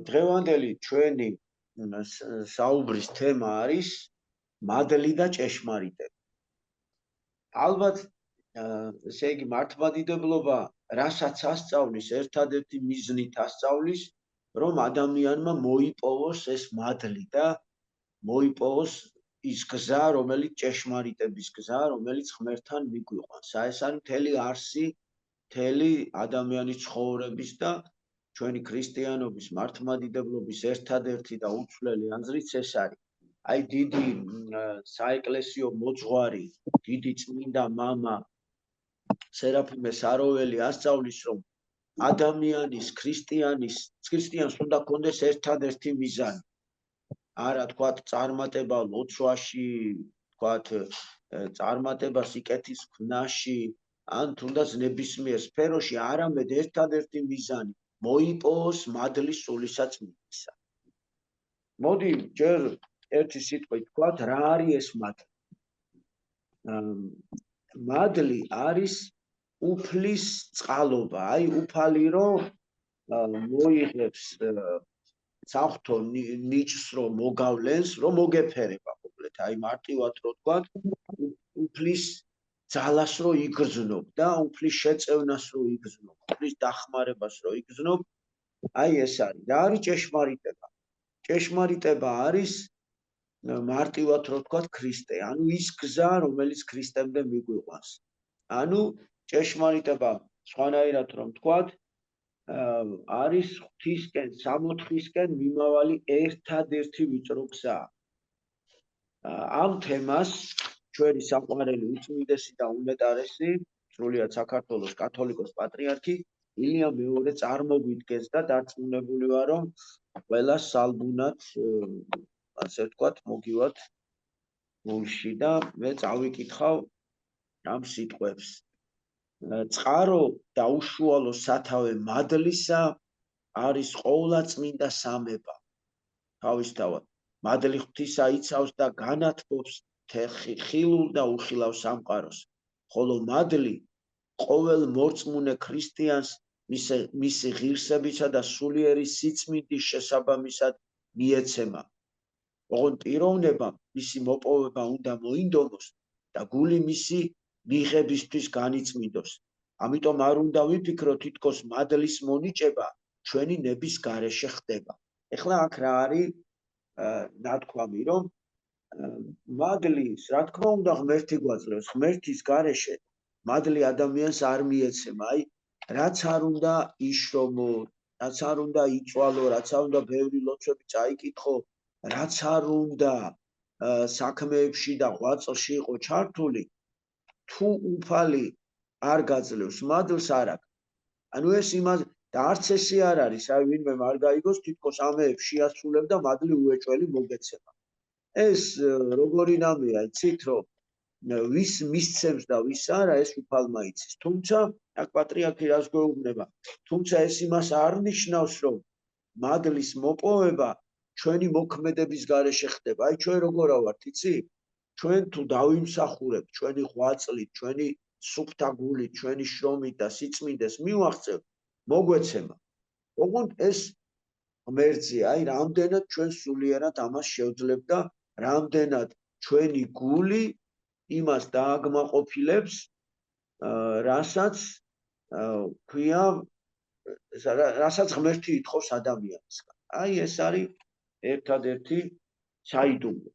დღევანდელი ჩვენი საუბრის თემა არის მადლი და ჭეშმარიტება. ალბათ ესე იგი მართლმადიდებლობა რასაც ასწავლის, ერთადერთი მიზნით ასწავლის, რომ ადამიანმა მოიპოვოს ეს მადლი და მოიპოვოს ის გზა, რომელიც ჭეშმარიტების გზა, რომელიც ღმერთთან მიგვიყვანს. ეს არის მთელი არსი, მთელი ადამიანის ცხოვრების და ჩვენი ქრისტიანობის მართლმადიდებლობის ერთადერთი და უცვლელი აზრიც ეს არის. აი დიდი საეკლესიო მოძღვარი, დიდი წმინდა მამა სერაფიმე საროველი ასწავლის, რომ ადამიანის, ქრისტიანს უნდა ჰქონდეს ერთადერთი მიზანი. არა თქვათ წარმატება ლოცვაში, თქვათ წარმატება სიკეთის ქმნაში, ან თუნდაც ნებისმიერ სფეროში, არამედ ერთადერთი მიზანი მოიპოვოს მადლის სულისაწმინდისა. მოდი ჯერ ერთი სიტყვით თქვათ, რა არის ეს მადლი? მადლი არის უფლის წყალობა, აი უფალი რომ მოიღებს საღვთო ნიჭს რომ მოგავლენს, რომ მოგეფერება მოკლედ, აი მარტივად რო თქვათ, უფლის ძალას რო იგრძნობ და უფლის შეწევნას რო იგრძნობ, უფლის დახმარებას რო იგრძნობ, აი ეს არის. რა არის ჭეშმარიტება? ჭეშმარიტება არის მარტივად რო თქვათ ქრისტე, ანუ ის გზა, რომელიც ქრისტემდე მიგვიყვანს. ანუ ჭეშმარიტება სხვანაირად რომ თქვათ, არის ღვთისკენ, სამოთხისკენ მიმავალი ერთადერთი ვიწრო გზა. ამ თემას ჩვენი საყვარელი უწმინდესი და უმეტარესი, სრულიად საქართველოს კათოლიკოს პატრიარქი ილია მეორე წარმოგვიდგენს და დარწმუნებული ვარ, რომ ყველა სალბუნად, ასე ვთქვათ, მოგივათ გულში და მე წავიკითხავ ამ სიტყვებს. წყარო და უშუალო სათავე მადლისა არის ყოვლადწმინდა სამება. თავისთავად მადლი ღვთისა იცავს და განათბობს ხილულ და უხილავ სამყაროს, ხოლო მადლი ყოველ მორწმუნე ქრისტიანს მისი ღირსებისა და სულიერი სიწმინდის შესაბამისად მიეცემა. ოღონდ პიროვნებამ მისი მოპოვება უნდა მოინდომოს და გული მისი მიღებისთვის განიწმინდოს. ამიტომ არ უნდა ვიფიქროთ, თითქოს მადლის მონიჭება ჩვენი ნების გარეშე ხდება. ეხლა აქ რა არის ნათქვამი, რომ მადლის, რა თქმა უნდა, ღმერთი გვაძლევს, ღმერთის გარეშე მადლი ადამიანს არ მიეცემა. აი, რაც არ უნდა იშრომო, რაც არ უნდა იწვალო, რაც არ უნდა ბევრი ლოცვები წაიკითხო, რაც არ უნდა საქმეებში და ღვაწლში იყო ჩართული, თუ უფალი არ გაძლევს მადლს, არ აქვს. ანუ ეს იმას და არც ესე არ არის, აი ვინმე არ გაიგოს, თითქოს ამეებს შეასრულებ და მადლი უეჭველი მოგეცემა. ეს როგორი რამეა, იცით, რომ ვის მისცემს და ვის არა, ეს უფალმა იცის. თუმცა აქ პატრიარქი რას გვეუბნება, თუმცა ეს იმას არ ნიშნავს, რომ მადლის მოპოვება ჩვენი მოქმედების გარეშე ხდება. აი ჩვენ როგორ ვართ, იცი? ჩვენ თუ დავიმსახურებთ ჩვენი ღვაწლით, ჩვენი სუფთა გულით, ჩვენი შრომით და სიწმინდეს მივაღწევთ, მოგვეცემა. ოღონდ ეს ღმერთზე, აი რამდენად ჩვენ სულიერად ამას შევძლებთ და რამდენად ჩვენი გული იმას დააგმაყოფილებს, რასაც ქვია, რასაც ღმერთი ითხოვს ადამიანისგან. აი ეს არის ერთადერთი საიდუმლო.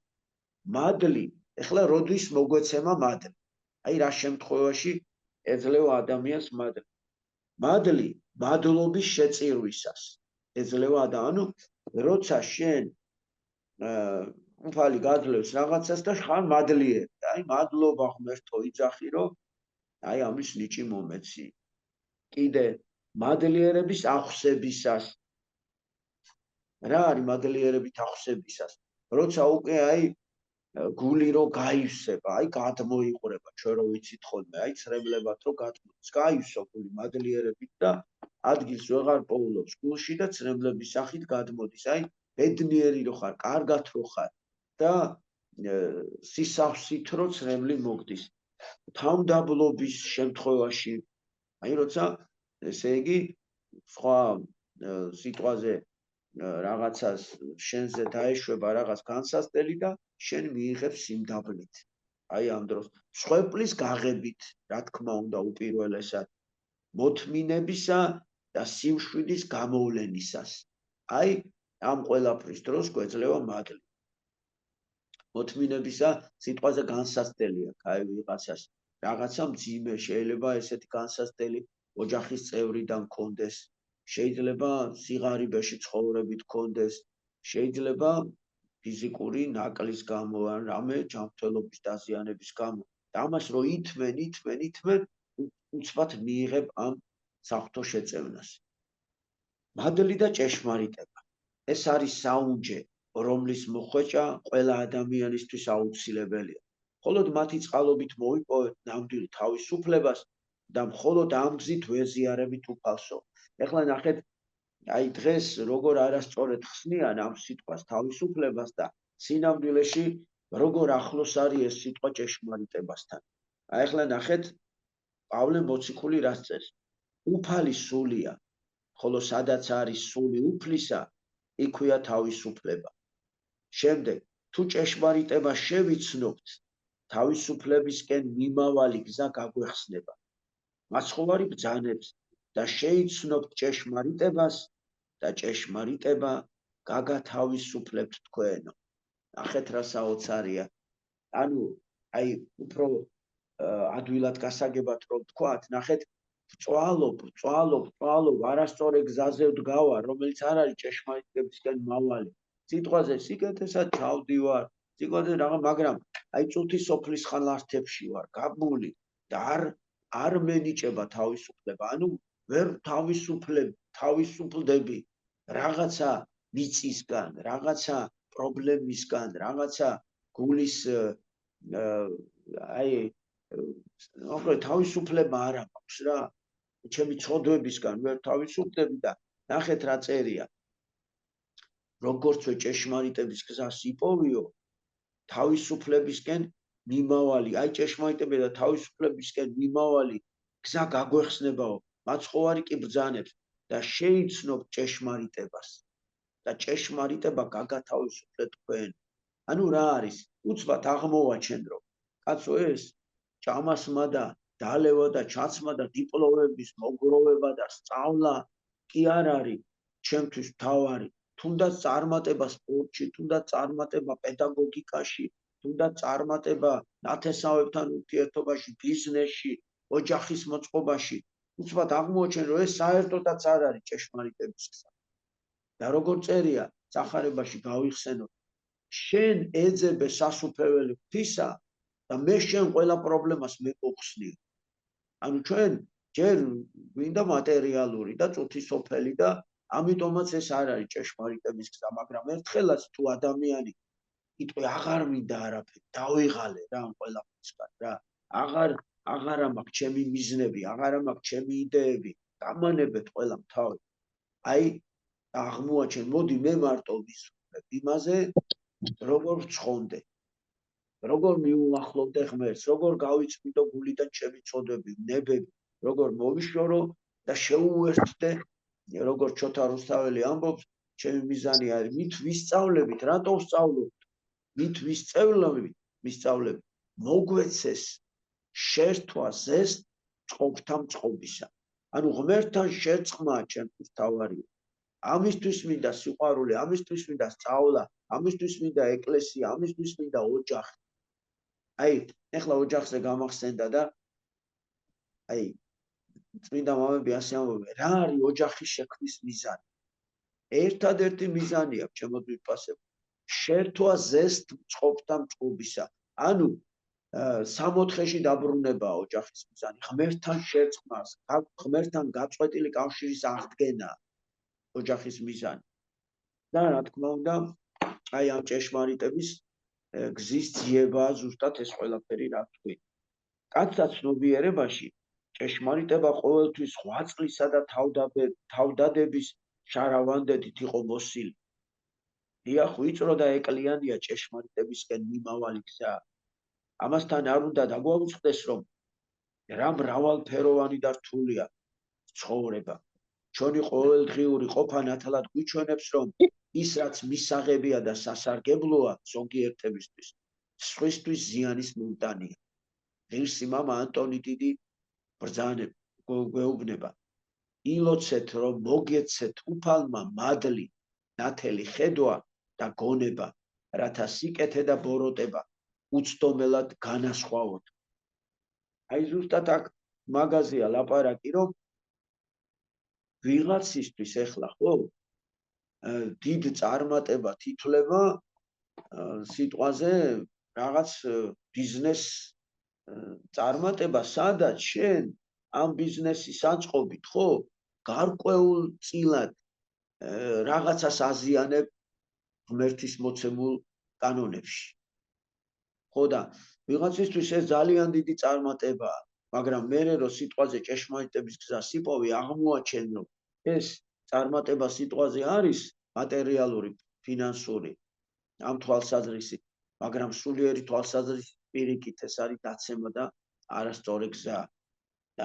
მადლი, ეხლა როდის მოგვეცემა მადლი? აი რა შემთხვევაში ეძლევა ადამიანს მადლი? მადლი მადლობის შეწირვისას ეძლევა ანუ როცა შენ უფალი გაძლევს რაღაცას და ხარ მადლიერი, აი მადლობა ღმერთო იძახი, რომ აი ამის ნიჭი მომეცი. კიდე მადლიერების აღსებისას. რა არის მადლიერებით აღსებისას? როცა უკვე აი გული რო გაივსება, აი გადმოიყურება, ჩვენ რო ვიცით ხოლმე, აი ცრემლებად რო გადმოდის, გაივსო გული მადლიერებით და ადგილს ვეღარ პოულობს გულში და ცრემლების სახით გადმოდის. აი ბედნიერი რო ხარ, კარგად რო ხარ და სისავსით რო ცრემლი მოგდის. თავმდაბლობის შემთხვევაში, აი როცა ესე იგი სხვა სიტყვაზე რაღაცას შენზე დაეშვება რაღაც განსასწრელი და შენ მიიღებ სიმდაბლით. აი ამ დროს მსხვერპლის გაღებით, რა თქმა უნდა, უპირველესად მოთმინებისა და სიმშვიდის გამოვლენისას. აი ამ ყველაფრის დროს გვეძლევა მადლი. მოთმინებისა სიტყვაზე განსასწრელი აქვს, აი ვიღაცას რაღაცა მძიმე შეიძლება ესეთი განსასწრელი ოჯახის წევრიდან კონდეს, შეიძლება სიღარიბეში ცხოვრებით კონდეს, შეიძლება ფიზიკური ნაკლის გამო ან რამე ჯანმრთელობის დაზიანების გამო. და ამას რო ითმენ, უცბად მიიღებ ამ საფრთხო შეწევნას. მადლი და ჭეშმარიტება. ეს არის საუნჯე, რომლის მოხვეჭა ყველა ადამიანისთვის აუცილებელია. მხოლოდ მათი წყალობით მოიპოვეთ ნამდვილ თავისუფლებას და მხოლოდ ამ გზით ვეზიარებით უფალსო. ეხლა ნახეთ, აი დღეს როგორ არასწორად ხსნიან ამ სიტყვას თავისუფლებას და სინამდვილეში როგორ ახლოს არის ეს სიტყვა ჭეშმარიტებასთან. აი ეხლა ნახეთ, პავლე მოციქული რას წერს? უფალი სულია, ხოლო სადაც არის სული უფლისა, იქვეა თავისუფლება. შემდეგ, თუ ჭეშმარიტება შევიცნობთ, თავისუფლებისკენ მიმავალი გზა გაგვეხსნება. მაცხოვარი ბრძანებს და შეიცნობთ ჭეშმარიტებას და ჭეშმარიტება გაგათავისუფლებთ თქვენო. ნახეთ რა საოცარია. ანუ აი უფრო ადვილად გასაგებად რომ ვთქვათ, ნახეთ, წვალობ, არასწორ გზაზე ვდგავარ, რომელიც არ არის ჭეშმარიტებისკენ მავალი. სიტყვაზე სიკეთესად ჩავდივარ, სიტყვაზე რაღა, მაგრამ აი წუთი სოფლის ხალართებში ვარ, გაბმული და არ მენიჭება თავისუფლება. ანუ ვერ თავისუფლდები რაღაცა მიწისგან, რაღაცა პრობლემისგან, რაღაცა გულის აი მოკლედ თავისუფლება არ აქვს რა. ჩემი ცოდვებისგან ვერ თავისუფლდები და ნახეთ რა წერია. როგორც ჭეშმარიტების გზას იპოვიო, თავისუფლებისკენ მიმავალი, აი ჭეშმარიტება და თავისუფლებისკენ მიმავალი გზა გაგვეხსნებაო, მაცხოვარი კი ბრძანებს და შეიცნობ ჭეშმარიტებას და ჭეშმარიტება გაგათავისუფლეთ თქვენ. ანუ რა არის? უცბად აღმოვაჩენ რომ კაცო ეს ჭამასმა და დალევა და ჩაცმა და დიპლომების მოგროვება და სწავლა კი არ არის ჩემთვის მთავარი. თუნდაც წარმატება სპორტში, თუნდაც წარმატება პედაგოგიკაში, თუნდაც წარმატება ნათესავებთან ურთიერთობაში, ბიზნესში, ოჯახის მოწყობაში. უცბად აღმოვაჩენ რომ ეს საერთოდაც არ არის ჭეშმარიტების გზა. და როგორ წერია სახარებაში გავიხსენოთ, შენ ეძებე სასუფეველი ღვთისა და მე შენ ყველა პრობლემას მეკოხსნიო. ანუ ჩვენ ჯერ გვინდა მატერიალური და წუთი სოფელი და ამიტომაც ეს არ არის ჭეშმარიტების გზა, მაგრამ ერთხელაც თუ ადამიანი იტყვი აღარ მინდა არაფერი, დავიღალე რა ამ ყველაფერსგან რა. აღარა მაქვს ჩემი მიზნები, აღარა მაქვს ჩემი იდეები, გამანებეთ ყველა თავი. აი აღმოაჩენ, მოდი მე მარტო ვისურვებ იმაზე, როგორ ვცხონდე, როგორ მიუახლოვდე ღმერთს, როგორ გავიწმინდო გულიდან ჩემი ცოდვები, ნებები, როგორ მოვიშორო და შეუერთდე, როგორ ჩოთა რუსთაველი ამბობს, ჩემი მიზანი არის მით ვისწავლებით, რატო ვსწავლობთ? მით ვისწავლებით, მოგვეცეს შერთვა ზესტ წყობთა მწყობისა. ანუ ღმერთთან შერწყმაა ჩემთვის თავარია. ამისთვის მინდა სიყვარული, ამისთვის მინდა სწავლა, ამისთვის მინდა ეკლესია, ამისთვის მინდა ოჯახი. აი, ეხლა ოჯახზე გამახსენდა და აი წმინდა მამები ასე ამბობენ, რა არის ოჯახის შექმნის მიზანი? ერთადერთი მიზანი აქვს ჩემო ძვირფასებო, შერთვა ზესტ წყობთა მწყობისა. ანუ სამოთხეში დაბრუნებაა ოჯახის მიზანი, ღმერთთან შერწყმას, ღმერთთან გაწყვეტილი კავშირის აღდგენა ოჯახის მიზანი. და რა თქმა უნდა, აი ამ ჭეშმარიტების გზის ძიებაა ზუსტად ეს ყველაფერი რა თქვი. კაცთა ცნობიერებაში ჭეშმარიტება ყოველთვის ღვაწლისა და თავდადების შარავანდედით იყო მოსილი. დიახ, ვიწრო და ეკლიანია ჭეშმარიტებისკენ მიმავალი გზა. ამასთან არ უნდა დაგვაუწყდეს, რომ რა მრავალფეროვანი და რთულია ცხოვრება. ჩვენი ყოველდღიური ყოფა ნათლად გვიჩვენებს, რომ ის რაც მისაღებია და სასარგებლოა ზოგიერთებისთვის, სხვისთვის ზიანის მომტანია. ღირსი მამა ანტონი დიდი გვეუბნება. ილოცეთ, რომ მოგეცეთ უფალმა მადლი, ნათელი ხედვა და გონება, რათა სიკეთე და ბოროტება უცდომელად განასხვაოთ. აი ზუსტად აქ მაგაზია ლაპარაკი, რომ ვიღაცისთვის ეხლა ხო დიდ წარმატებად ითვლება სიტყვაზე რაღაც ბიზნეს წარმატება, სადაც შენ ამ ბიზნესის აწყობით ხო გარკვეულწილად რაღაცას აზიანებ ღმერთის მოცემულ კანონებში. ხო და ვიღაცისთვის ეს ძალიან დიდი წარმატებაა, მაგრამ მერე რომ სიტყვაზე ჭეშმარიტების გზას იპოვი, აღმოაჩენ რომ ეს წარმატება სიტყვაზე არის მატერიალური, ფინანსური, ამ თვალსაზრისით, მაგრამ სულიერი თვალსაზრისით პირიქით ეს არის დაცემა და არასწორი გზა.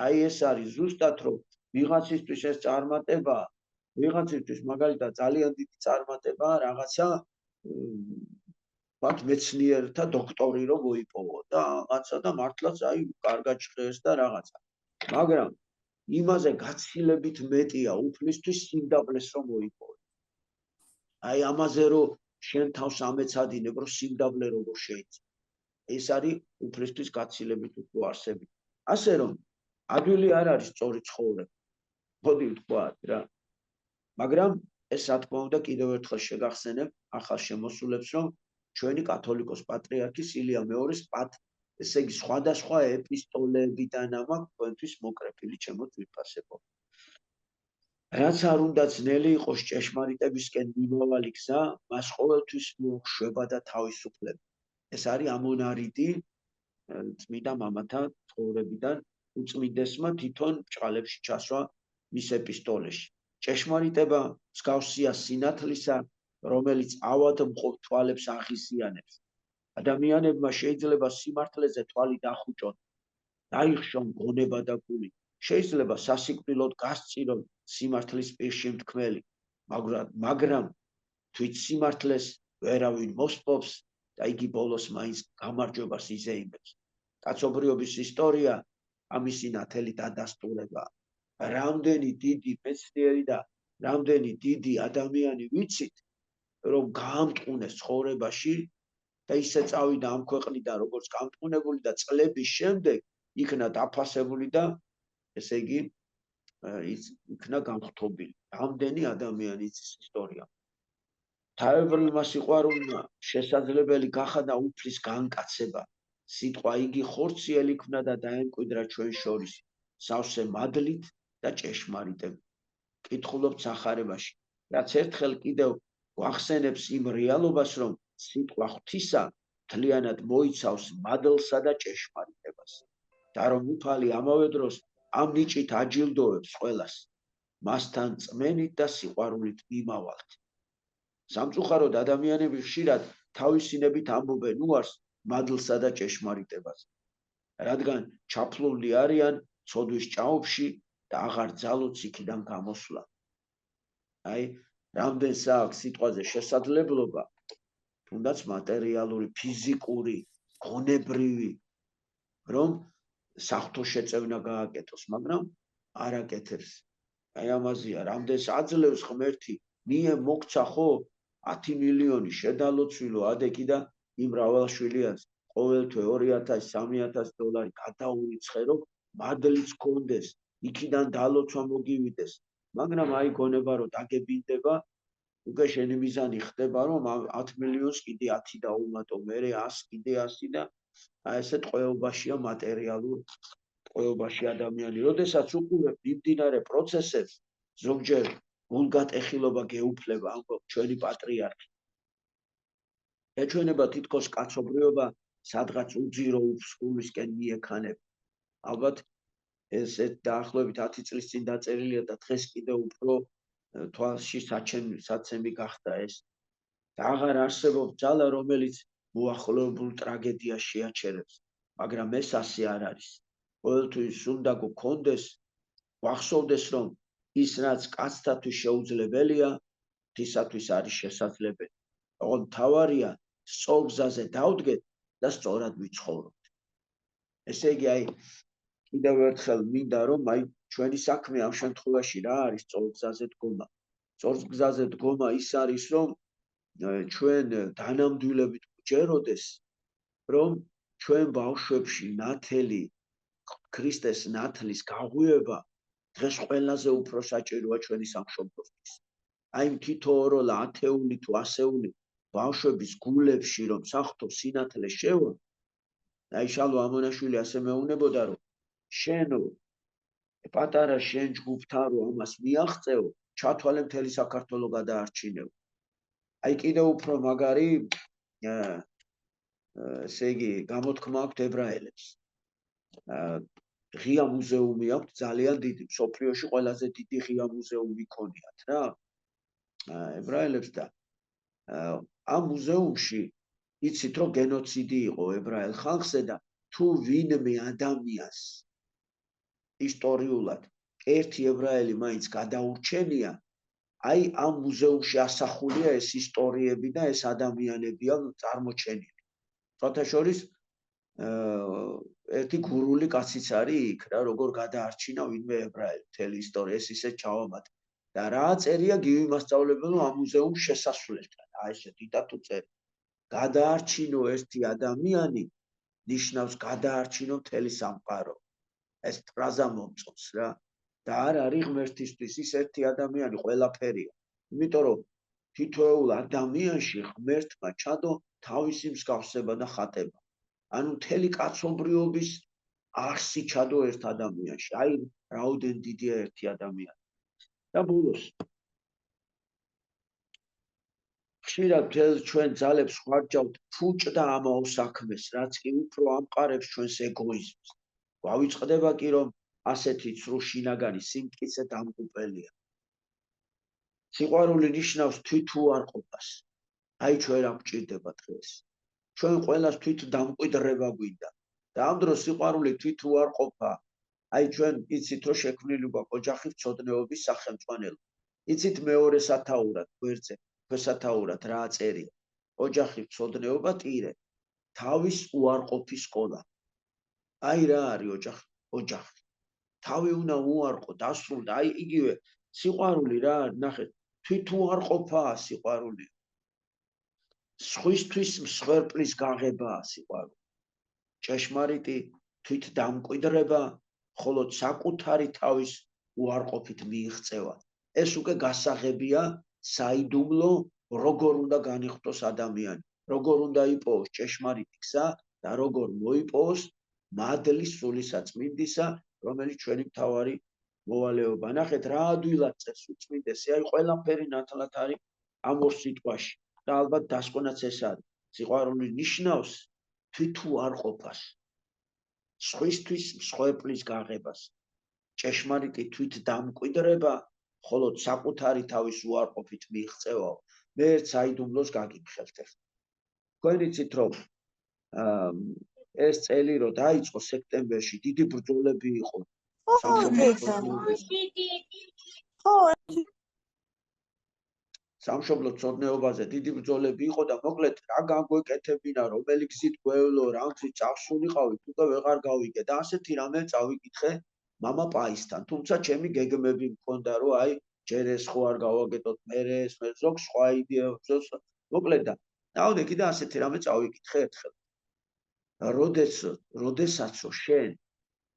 აი ეს არის ზუსტად რომ ვიღაცისთვის ეს წარმატება, ვიღაცისთვის მაგალითად ძალიან დიდი წარმატება რაღაცა მათ მეცნიერთა დოქტორი რომ მოიპოვო და რაღაცა და მართლაც აი კარგად ჭრეს და რაღაცა. მაგრამ იმაზე გაცილებით მეტია უფლისთვის სიმდაბლეს რომ მოიპოვო. აი ამაზე რომ შენ თავს ამეცადინებ რომ სიმდაბლე როგორ შეიძლება. ეს არის უფლისთვის გაცილებით უფრო არსები. ასე რომ ადვილი არ არის სწორი ცხოვრება. მოდი ვთქვათ რა. მაგრამ ეს რა თქმა უნდა კიდევ ერთხელ შეგახსენებ ახალ შემოსულებს, რომ ჩვენი კათოლიკოს პატრიარქის ილია მეორის ესე იგი სხვადასხვა ეპისტოლეებიდან ამაქვს თქვენთვის მოკრეფილი ჩემო ძვირფასებო. რაც არ უნდა ძნელი იყოს ჭეშმარიტებისკენ მიმავალი გზა, მას ყოველთვის მოუშვება და თავისუფლება. ეს არის ამონარიდი წმინდა მამათა ცხოვრებიდან უწმიდესმა თვითონ ბრჭყალებში ჩასვა მის ეპისტოლეში. ჭეშმარიტება მსგავსია სინათლისა, რომელიც ავადმყოფ თვალებს აღიზიანებს. ადამიანებმა შეიძლება სიმართლეზე თვალი დახუჭონ, დაიხშონ გონება და გული. შეიძლება სასიკვდილოდ გასწირონ სიმართლის პირში მთქმელი, მაგრამ თვით სიმართლეს ვერავინ მოსპობს და იგი ბოლოს მაინც გამარჯვებას იზეიმებს. კაცობრიობის ისტორია ამისი ნათელი დადასტურებაა. რამდენი დიდი მეცნიერი და რამდენი დიდი ადამიანი ვიცით, რომ გაამტყუნეს ცხოვრებაში და ისე წავიდა ამ ქვეყნიდან როგორც გამტყუნებული და წლების შემდეგ იქნა დაფასებული და ესე იგი იქნა გამხტობილი. რამდენი ადამიანი იცის ისტორია. თავებრივმა სიყვარულმა შესაძლებელი გახადა უფლის განკაცება. სიტყვა იგი ხორციელი იქნა და დაემკვიდრა ჩვენ შორის სავსე მადლით და ჭეშმარიტებით. კითხულობთ სახარებაში, რაც ერთხელ კიდევ გვახსენებს იმ რეალობას, რომ სიტყვა ღვთისა მთლიანად მოიცავს მადლსა და ჭეშმარიტებას. და რომ უფალი ამავე დროს ამ ნიჭით აჯილდოებს ყველას, მასთან წმენით და სიყვარულით მიმავალთ. სამწუხაროდ ადამიანები ხშირად თავისინებით ამბობენ უარს მადლსა და ჭეშმარიტებას, რადგან ჩაფლული არიან ცოდვის ჭაობში და აღარ ძალუც იქიდან გამოსვლა. აი, რამდენს აქვს სიტყვაზე შესაძლებლობა, თუნდაც მატერიალური, ფიზიკური, გონებრივი, რომ საღვთო შეწევნა გააკეთოს, მაგრამ არ აკეთებს. აი ამაზეა, რამდენს აძლევს ღმერთი, ნიე მოგცა ხო 10 მილიონი შედალოცვილო ადეკი და იმ მრავალშვილიანს ყოველ თვე 2000-3000 დოლარი გადაურიცხე, რომ მადლიც გქონდეს, იქიდან დალოცვა მოგივიდეს. მაგრამ აი გონება რომ დაგებინდება, უკვე შენი მიზანი ხდება, რომ 10 მილიონს კიდე 10 დაუმატო, მერე 100 კიდე 100 და აი ესეთ ყოებაშია მატერიალურ ყოებაში ადამიანი. როდესაც უყურებ მიმდინარე პროცესებს, ზოგჯერ გულგატეხილობა გეუფლება, ამბობ ჩვენი პატრიარქი. ეჩვენება თითქოს კაცობრიობა სადღაც უძირო უფსკულისკენ მიექანებ. ალბათ ეს დაახლოებით 10 წლის წინ დაწერილია და დღეს კიდევ უფრო თვალში საცემი გახდა ეს. და აღარ არსებობს ძალა, რომელიც მოახლოებულ ტრაგედიას შეაჩერებს, მაგრამ ეს ასე არ არის. ყოველთვის უნდა გქონდეს, გვახსოვდეს, რომ ის რაც კაცთათვის შეუძლებელია, ღვთისათვის არის შესაძლებელი. ოღონდ მთავარია სწორ გზაზე დავდგეთ და სწორად ვიცხოვროთ. ესე იგი, აი კიდევ ერთხელ მინდა რომ აი ჩვენი საქმე ამ შემთხვევაში რა არის სწორ გზაზე დგომა. სწორ გზაზე დგომა ის არის რომ ჩვენ დანამდვილებით გვჯეროდეს რომ ჩვენ ბავშვებში ნათელი ქრისტეს ნათლის გაღვივება დღეს ყველაზე უფრო საჭიროა ჩვენი სამშობლოსთვის. აი თითო ოროლა ათეული თუ ასეული ბავშვების გულებში რომ საღვთო სინათლე შევა, აი შალვა ამონაშვილი ასე მეუბნებოდა რომ შენო პატარა შენ ჯგუფთან რომ ამას მიაღწევ, ჩათვალე მთელი საქართველო გადაარჩინევ. აი კიდევ უფრო მაგარი ესე იგი გამოთქმა აქვს ებრაელებს. ღია მუზეუმი აქვს ძალიან დიდი, მსოფლიოში ყველაზე დიდი ღია მუზეუმი ქონიათ რა ებრაელებს და ამ მუზეუმში იცით რომ გენოციდი იყო ებრაელ ხალხზე და თუ ვინმე ადამიანს ისტორიულად ერთი ებრაელი მაინც გადაურჩენია, აი ამ მუზეუმში ასახულია ეს ისტორიები და ეს ადამიანებია წარმოჩენილი. შოთაშორის ერთი გურული კაციც არის იქ რა, როგორ გადაარჩინა ვინმე ებრაელი მთელი ისტორია, ეს ისე ჩავამატე. და რა წერია გივი მასწავლებელო ამ მუზეუმს შესასვლელთან. აი ესე დიდად თუ წერია. გადაარჩინო ერთი ადამიანი ნიშნავს გადაარჩინო მთელი სამყარო. ეს ფრაზა მომწონს რა. და არ არის ღმერთისთვის ის ერთი ადამიანი ყველაფერია. იმიტომ რომ თითოეულ ადამიანში ღმერთმა ჩადო თავისი მსგავსება და ხატება. ანუ მთელი კაცობრიობის არსი ჩადო ერთ ადამიანში. აი რაოდენ დიდია ერთი ადამიანი. და ბოლოს ხშირად ჩვენ ძალებს ვხარჯავთ ფუჭ და ამაო საქმეს, რაც კი უფრო ამყარებს ჩვენს ეგოიზმს. გვავიწყდება კი რომ ასეთი ცრუ შინაგანი სიმტკიცე დამღუპელია. სიყვარული ნიშნავს თვითუარყოფას. აი ჩვენ რა გვჭირდება დღეს. ჩვენ ყველას თვით დამკვიდრება გვინდა. და ამ დროს სიყვარული თვითუარყოფა. აი ჩვენ იცით რომ შექმნილი გვაქვს ოჯახის მცოდნეობის სახელმძღვანელო. იცით მეორე სათაურად გვერდზე, ქვესათაურად რა წერია. ოჯახის მცოდნეობა ტირე. თავის უარყოფის სკოლა. აი რა არის ოჯახი. თავი უნდა უარყო, დასრულდა. აი იგივე სიყვარული რა არის, ნახეთ, თვითუარყოფაა სიყვარული. სხვისთვის მსხვერპლის გაღებაა სიყვარული. ჭეშმარიტი თვით დამკვიდრება, ხოლო საკუთარი თავის უარყოფით მიიღწევა. ეს უკვე გასაღებია საიდუმლო, როგორ უნდა განიხტოს ადამიანი, როგორ უნდა იპოვოს ჭეშმარიტი გზა და როგორ მოიპოვოს მადლის სულისაწმინდისა, რომელიც ჩვენი მთავარი მოვალეობა. ნახეთ რა ადვილად წერს უწმინდესი, აი ყველაფერი ნათლად არის ამ ორ სიტყვაში და ალბათ დასკვნაც ეს არის. სიყვარული ნიშნავს თვითუარყოფას, სხვისთვის მსხვერპლის გაღებას, ჭეშმარიტი თვით დამკვიდრება, ხოლო საკუთარი თავის უარყოფით მიიღწევაო. მე ერთ საიდუმლოს გაგიმხელთ ახლა. თქვენ იცით რომ ეს წელი რო დაიწყო სექტემბერში, დიდი ბრძოლები იყო. სამშობლო ცოდნეობაზე დიდი ბრძოლები იყო და მოკლედ რა განგვეკეთებინა, რომელი გზით გვევლო, რა გზით წავსულიყავით, უკვე ვეღარ გავიგე და ასეთი რამე წავიკითხე მამა პაისთან. თუმცა ჩემი გეგმები მქონდა, რომ აი ჯერ ეს ხო არ გავაკეთოთ, მერე ეს, მე ზოგ სხვა იდეა ვწევს. მოკლედ და დავდე კიდე ასეთი რამე წავიკითხე ერთხელ. როდესაც შენ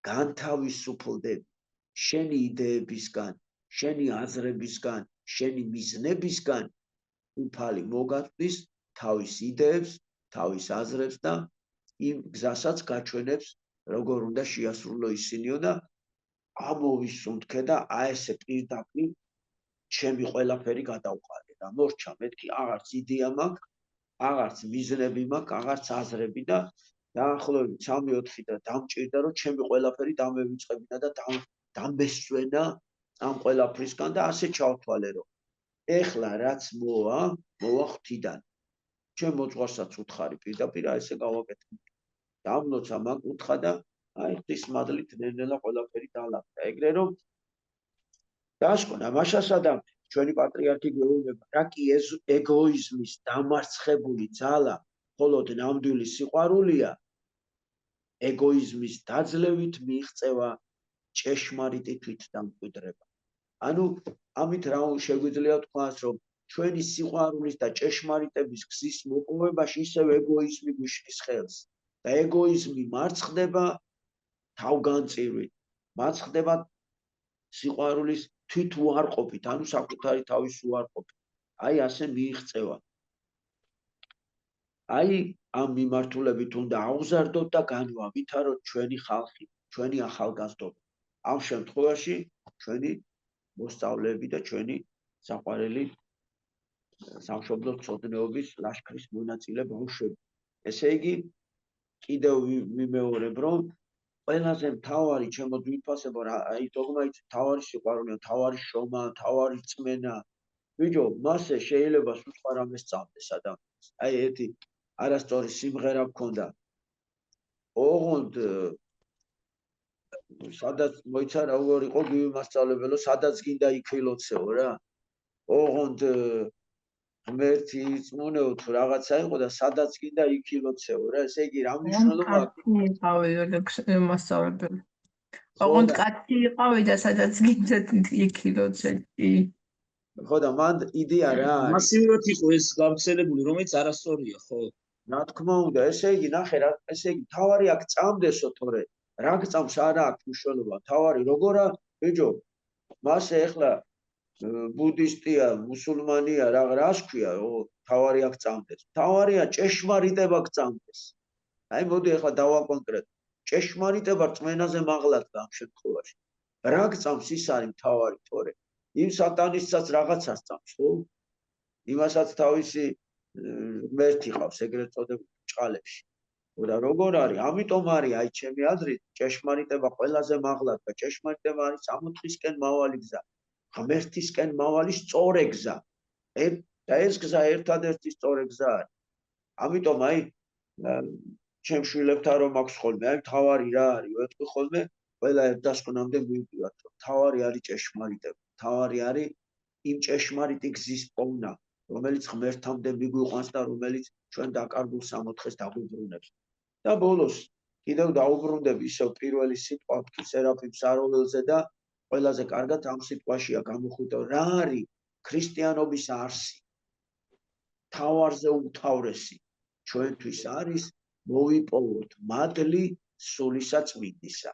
განთავისუფლდები შენი იდეებისგან, შენი აზრებისგან, შენი მიზნებისგან, უფალი მოგაწვის თავის იდეებს, თავის აზრებს და იმ გზასაც გაჩვენებს, როგორ უნდა შეასრულო ისინიო და ამოვისუნთქე და აი ესე პირდაპირ ჩემი ყველაფერი გადავყარე და მორჩა მეთქი აღარც იდეა მაქვს, აღარც მიზნები მაქვს, აღარც აზრები და დაახლოებით 3-4 და დამჭირდა რომ ჩემი ყველაფერი დამევიწყებინა და დამესვენა ამ ყველაფრისგან და ასე ჩავთვალე რომ ეხლა რაც მოვა ღვთიდან. ჩემ მოძღვარსაც უთხარი პირდაპირ ესე გავაკეთე. დამლოცა მაგ უთხა და აი ღვთის მადლით ნელ-ნელა ყველაფერი დაალაგდა. ეგრე რომ დასკვნა მაშასადამ ჩვენი პატრიარქი გვეუბნება, რა კი ეგოიზმის დამარცხებული ძალა, მხოლოდ ნამდვილი სიყვარულია, ეგოიზმის დაძლევით მიიღწევა ჭეშმარიტი თვითდამკვიდრება. ანუ ამით რა შეგვიძლია ვთქვას, რომ ჩვენი სიყვარულის და ჭეშმარიტების გზის მოპოვებაში ისევ ეგოიზმი გვიშლის ხელს და ეგოიზმი მარცხდება თავგანწირვით, მარცხდება სიყვარულის თვითუარყოფით, ანუ საკუთარი თავის უარყოფით. აი ასე მიიღწევა. აი ამ მიმართულებით უნდა აუზარდოთ და განვავითაროთ ჩვენი ხალხი, ჩვენი ახალგაზრდობა. ამ შემთხვევაში ჩვენი მოსწავლეები და ჩვენი საყვარელი სამშობლო ცოდნეობის ლაშქრის მონაწილე ბავშვები. ესე იგი, კიდევ ვიმეორებ, რომ ყველაზე მთავარი ჩემო ძვირფასებო, აი დოგმა იცით, მთავარი სიყვარულია, მთავარი შრომა, მთავარი რწმენა. ბიჭო, მასე შეიძლება სხვა რამე სწავდეს ადამიანს. აი ერთი არასწორი სიმღერა მქონდა. ოღონდ სადაც მოიცა რა როგორ იყო გივი მასწავლებელო, სადაც გინდა იქილოცეო რა. ოღონდ ღმერთი იწმუნეო თუ რაღაცა იყო და სადაც გინდა იქილოცეო რა. ესე იგი რა მნიშვნელობა აქვს? იყავი მასწავლებელი. ოღონდ კაცი იყავი და სადაც გინდა იქილოცე. ხო და მან იდეა რა არის? მასიურად იყო ეს გავრცელებული, რომელიც არასწორია, ხო? რა თქმა უნდა, ესე იგი ნახე რა, ესე იგი თავარი აქ წამდესო თორე რა გწამს არა აქვს მნიშვნელობა. თავარი როგორა, ბიჭო, მასე ეხლა ბუდისტია, მუსულმანია, რას ქვია, თავარი აქ წამდეს. თავარია ჭეშმარიტება გწამდეს. აი მოდი ეხლა დავაკონკრეტ. ჭეშმარიტება რწმენაზე მაღლადდა ამ შემთხვევაში. რა გწამს ის არის თავარი თორე. იმ სატანისტსაც რაღაცას წამს, ხო? იმასაც თავისი ღმერთი ყავს ეგრეთ წოდებულ ჭყალებში. და როგორ არის? ამიტომ არის, აი ჩემი აზრით, ჭეშმარიტება ყველაზე მაღლად და ჭეშმარიტება არის სამოთხისკენ მავალი გზა. ღმერთისკენ მავალი სწორი გზა. და ეს გზა ერთადერთი სწორი გზა არის. ამიტომ აი ჩემ შვილებთან რომ აქვს ხოლმე, აი თავარი რა არის? ვეთქვი ხოლმე, ყველა ერთდასკვნამდე მივიდივართ, რომ თავარი არის ჭეშმარიტება. თავარი არის იმ ჭეშმარიტი გზის პოვნა, რომელიც ღმერთამდე მიგვიყვანს და რომელიც ჩვენ დაკარგულ სამოთხეს დაგვიბრუნებს. და ბოლოს კიდევ დაუბრუნდები ისევ პირველი სიტყვა ვთქვი სერაფიმ საროველზე და ყველაზე კარგად ამ სიტყვაშია გამოხუტო რა არის ქრისტიანობის არსი. თავარზე უმთავრესი ჩვენთვის არის მოვიპოვოთ მადლი სულისაწმინდისა.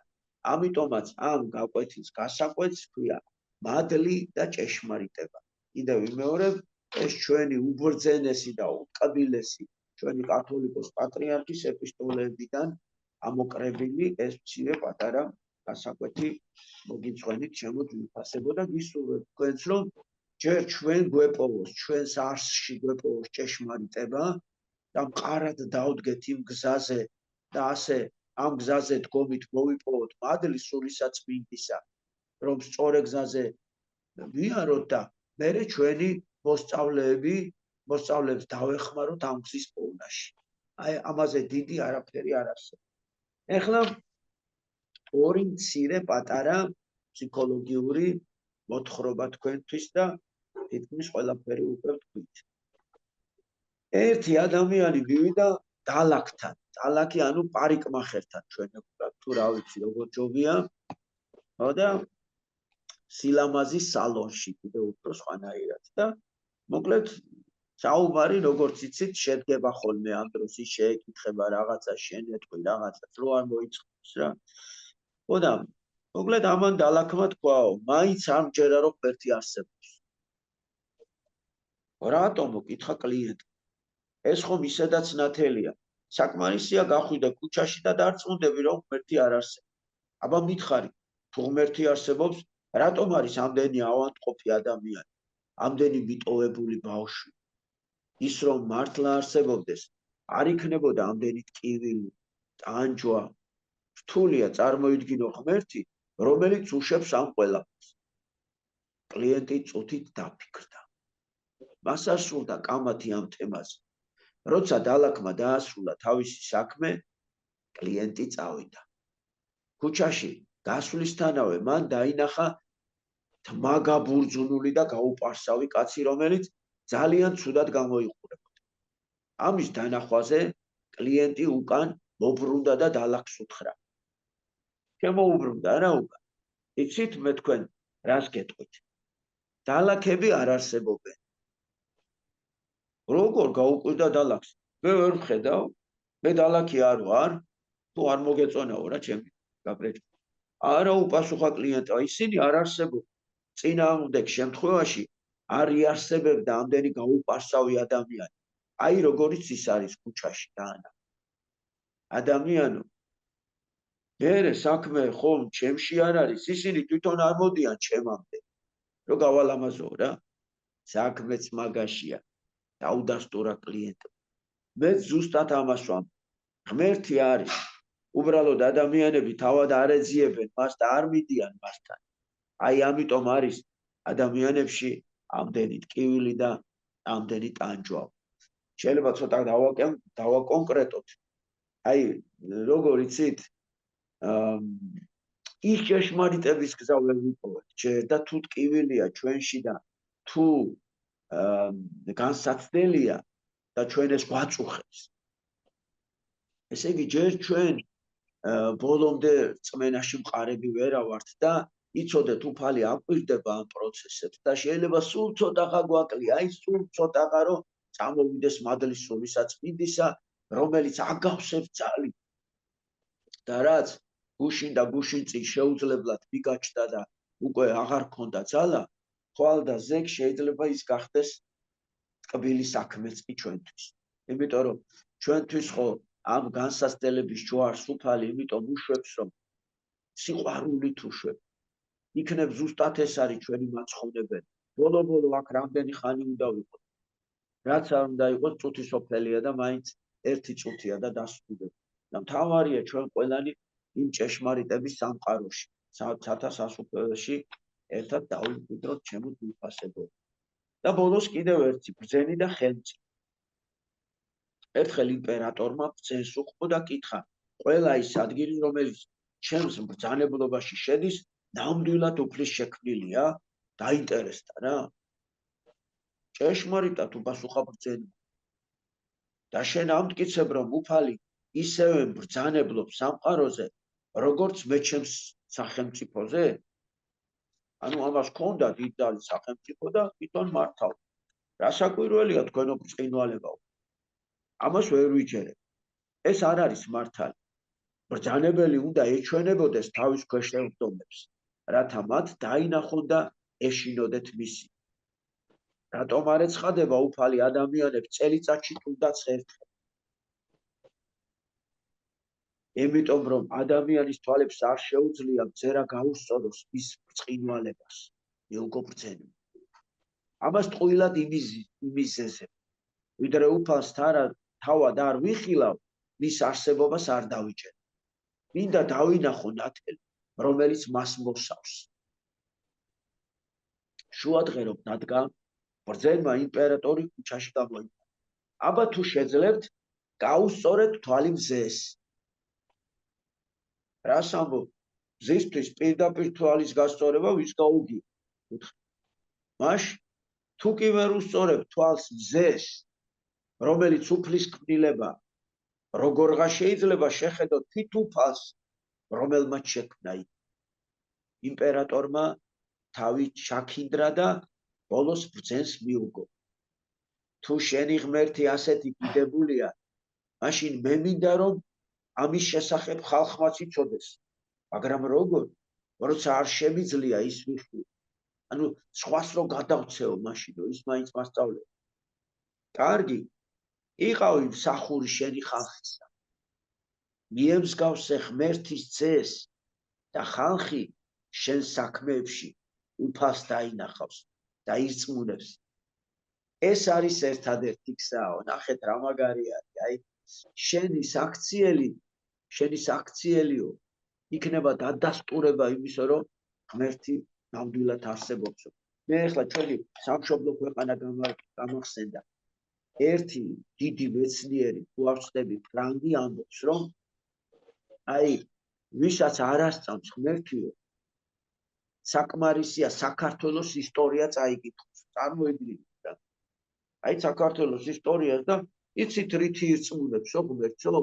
ამიტომაც ამ გაკვეთის გასაკვეთს ქვია მადლი და ჭეშმარიტება. კიდევ ვიმეორებ, ეს ჩვენი უბრძენესი და უკაბილესი ჩვენი კათოლიკოს პატრიარქის ეპისტოლეებიდან ამოკრებილი ეს მცირე პატარა გასაკვეთი მოგიწვენით ჩემო ძვირფასებო და გისურვებ თქვენს რომ ჯერ ჩვენ გვეპოვოს ჩვენს არსში გვეპოვოს ჭეშმარიტება და მყარად დავდგეთ იმ გზაზე და ასე ამ გზაზე დგომით მოვიპოვოთ მადლი სულისაწმინდისა რომ სწორ გზაზე ვიაროთ და მერე ჩვენი მოსწავლეებს დავეხმაროთ ამ გზის პოვნაში. აი ამაზე დიდი არაფერი არ არსებობს. ეხლა ორი მცირე პატარა ფსიქოლოგიური მოთხრობა თქვენთვის და თითქმის ყველაფერი უკვე ვთქვით. ერთი ადამიანი მივიდა დალაქთან. დალაქი ანუ პარიკმახერთან ჩვენებურად თუ რა ვიცი როგორ ჯობია. ხო და სილამაზის სალონში კიდევ უფრო სხვანაირად და მოკლედ საუბარი როგორც იცით შედგება ხოლმე ამ დროს ის შეეკითხება რაღაცა შენეთქვი რაღაცა რო არ მოიწყოს რა. ხო და მოკლედ ამან დალაქმა თქვაო, მაინც არ მჯერა რომ ღმერთი არსებობს. რატომ მოკითხა კლიენტი? ეს ხომ ისედაც ნათელია. საკმარისია გახვიდე ქუჩაში და დარწმუნდები რომ ღმერთი არ არსებობს. აბა მითხარი, თუ ღმერთი არსებობს, რატომ არის ამდენი ავადმყოფი ადამიანი, ამდენი მიტოვებული ბავშვი? ის რომ მართლა არსებობდეს, არ იქნებოდა ამდენი ტკივილი, ტანჯვა. რთულია წარმოიდგინო ღმერთი, რომელიც უშვებს ამ ყველაფერს. კლიენტი წუთით დაფიქრდა. მას ასრულდა კამათი ამ თემაზე. როცა დალაქმა დაასრულა თავისი საქმე, კლიენტი წავიდა. ქუჩაში გასვლისთანავე მან დაინახა თმაგაბურძუნული და გაუპარსავი კაცი, რომელიც ძალიან ცუდად გამოიყურებოდა. ამის დანახვაზე კლიენტი უკან მობრუნდა და დალაქს უთხრა. შემოუბრუნდა რა უკან. იცით მე თქვენ რას გეტყვით? დალაქები არ არსებობენ. როგორ გაუკვირდა დალაქს? მე ვერ ვხედავ, მე დალაქი არ ვარ, თუ არ მოგეწონაო რა ჩემი გაკრეჭ. არა უპასუხა კლიენტმა, ისინი არ არსებობენ. წინააღმდეგ შემთხვევაში არ იარსებებდა ამდენი გაუპარსავი ადამიანი. აი როგორიც ის არის ქუჩაში დაანა. ადამიანო, მერე საქმე ხომ ჩემში არ არის, ისინი თვითონ არ მოდიან ჩემამდე. რო გავალამაზო რა, საქმეც მაგაშია. დაუდასტურა კლიენტმა. მე ზუსტად ამას ვამბობ. ღმერთი არის. უბრალოდ ადამიანები თავად არ ეძიებენ მას და არ მიდიან მასთან. აი ამიტომ არის ადამიანებში ამდენი ტკივილი და ამდენი ტანჯვა. შეიძლება ცოტა დავაკონკრეტოთ. აი როგორ იცით, ის ჭეშმარიტების გზა ვერ ვიპოვეთ ჯერ და თუ ტკივილია ჩვენში და თუ განსაცდელია და ჩვენ ეს გვაწუხებს. ესე იგი ჯერ ჩვენ ბოლომდე წმენაში მყარები ვერა ვართ და იცოდეთ უფალი აკვირდება ამ პროცესებს და შეიძლება სულ ცოტაღა გვაკლია, აი სულ ცოტაღა რომ წამოვიდეს მადლის სულისა წმინდისა, რომელიც აგავსებს ძალით. და რაც გუშინ და გუშინწინ შეუძლებლად მიგაჩნდა და უკვე აღარ ქონდა ძალა, ხვალ და ზეგ შეიძლება ის გახდეს ტკბილი საქმეც კი ჩვენთვის. იმიტომ რომ ჩვენთვის ხო ამ განსაცდელების ჯვარს უფალი იმიტომ უშვებს, რომ სიყვარულით უშვებს. იქნებ ზუსტად ეს არის ჩვენი მაცხოვნებელი. ბოლო-ბოლო აქ რამდენი ხანი უნდა ვიყოთ. რაც არ უნდა იყოს წუთი სოფელია და მაინც ერთი წუთია და დასრულდება. და მთავარია ჩვენ ყველანი იმ ჭეშმარიტების სამყაროში, სათა სასუფეველში ერთად დავიმკვიდროთ ჩემო უფასებო. და ბოლოს კიდევ ერთი ბრძენი და ხელმწიფე. ერთხელ იმპერატორმა ბრძენს უყო და კითხა, ყველა ის ადგილი, რომელიც ჩემს ბრძანებლობაში შედის, ნამდვილად უფლის შექმნილია? დაინტერესდა რა. ჭეშმარიტად უპასუხა ბრძენმა. და შენ ამტკიცებ, რომ უფალი ისევე ბრძანებლობს სამყაროზე, როგორც მე ჩემს სახელმწიფოზე? ანუ ამას ჰქონდა დიდძალი სახელმწიფო და თვითონ მართავ. რა საკვირველია თქვენო ბრწყინვალებაო. ამას ვერ ვიჯერებ. ეს არ არის მართალი. ბრძანებელი უნდა ეჩვენებოდეს თავის ქვეშ შემდგომებს, რათა მათ დაინახონ და ეშინოდეთ მისი. რატომ არ ეცხადება უფალი ადამიანებს წელიწადში თუნდაც ერთხელ? იმიტომ რომ ადამიანის თვალებს არ შეუძლია მძერა გაუსწოროს მის ბრწყინვალებას. მიუგო ბრძენა. ამას ტყუილად იმიზეზებ. ვიდრე უფალს თავად არ ვიხილავ, მის არსებობას არ დავიჯერ. მინდა დავინახო ნათელი, რომელიც მას მოსავს. შუადღერო დადგა, ბრძენმა იმპერატორი ქუჩაში გამოიყვანა. აბა თუ შეძლებთ, გაუსწორეთ თვალი მზეს. რას ამბობ? მზისთვის პირდაპირ თვალის გასწორება ვის გაუგია? მაშ თუ კი ვერ უსწორებთ თვალს მზეს, რომელიც უფლის ქმნილება, როგორღა შეიძლება შეხედოთ თვით უფალს, რომელმაც შექმნა იქ. იმპერატორმა თავი ჩაქინდრა და ბოლოს ბრძენს მიუგო. თუ შენი ღმერთი ასეთი დიდებულია, მაშინ მე მინდა რომ ამის შესახებ ხალხმაც იცოდეს, მაგრამ როგორ? როცა არ შემიძლია ის ვიხილო. ანუ სხვას რო გადავცეო მაშინ, რომ ის მაინც მასწავლებს. კარგი, იყავი მსახური შენი ხალხისა. მიემსგავსე ღმერთის ძეს და ხალხი შენ საქმეებში უფალს დაინახავს და ირწმუნებს. ეს არის ერთადერთი გზაო, ნახეთ რა მაგარი არის, აი შენი საქციელიო იქნება დადასტურება იმისა, რომ ღმერთი ნამდვილად არსებობს. მე ახლა ჩვენი სამშობლო ქვეყანა გამახსენდა. ერთი დიდი მეცნიერი, თუ არ ვწდები, ფრანგი ამბობს, რომ აი ვისაც არ ასწამს ღმერთიო, საკმარისია საქართველოს ისტორია წაიკითხოს. წარმოიდგინეთ რა. აი საქართველოს ისტორიას და იცით რითი ირწმუნებს ღმერთო?